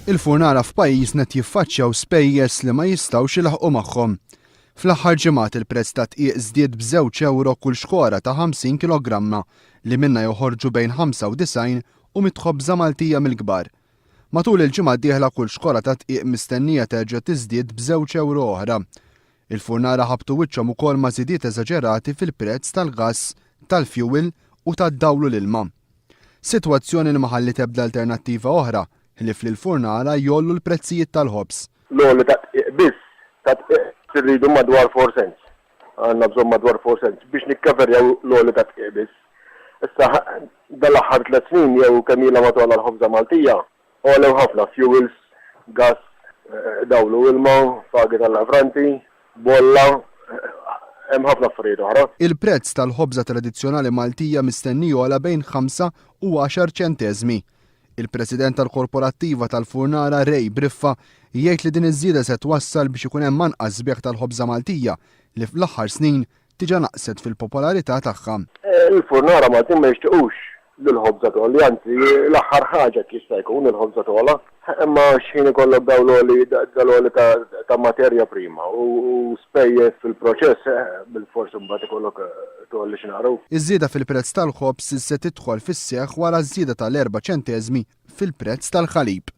Il-furnara f'pajjiżna jiffaċċjaw spejjeż li ma jistgħux ilaħqu magħhom. Fl-aħħar ġimgħat il-prezz ta' tqiq żdied b'2 € kull xkora ta' 50 kilogramma li minnha joħorġu bejn 95 u 100 ħobża Maltija mill-kbar. Matul il-ġimgħa d-dieħla kull xkora ta' tqiq mistennija terġa' tiżdied b'2 € oħra. Il-furnara ħabtu wiċċhom ukoll ma' żidiet eżaġerati fil-prezz tal-gass, tal-fuel u tad-dawl u l-ilma. Sitwazzjoni li ma ħallit ebda alternattiva oħra li fl-furnara jollu l-prezzijiet tal-ħobż. L-għolli ta' tqiq biss, ta' tqiq irridu madwar 4 cents. Għandna bżonn madwar 4 cents biex nikkaverjaw l-għolli ta' tqiq biss. Issa dal-aħħar 3 snin jew kemm ilha matwal l-ħobża Maltija, għolew ħafna fuels, gas, dawlu ilma, fagi tal-lavranti, bolla, hemm ħafna affarijiet oħra. Il-prezz tal-ħobża tradizzjonali Maltija mistenni jogħla bejn 5 u 10 ċenteżmi. Il-President tal-Korporattiva tal-Furnara Rej Briffa jgħid li din iż-żieda se twassal biex ikun hemm anqas bejgħ tal-ħobża Maltija li fl-aħħar snin diġà naqset fil-popolarità tagħha. Il-Furnara Maltin ma jixtiequx lill-ħobża togħli, anzi l-aħħar ħaġa jista' jkun il-ħobża togħla. Imma x'ħin ikollok dal-għoli ta' materja prima u spejjeż fil-proċess bil-forsi mbagħad ikollok tolli x'naraw. Iż-żieda fil-prezz tal-ħobż se tidħol fis-seħħ wara ż-żieda tal-4 ċenteżmi fil-prezz tal-ħalib.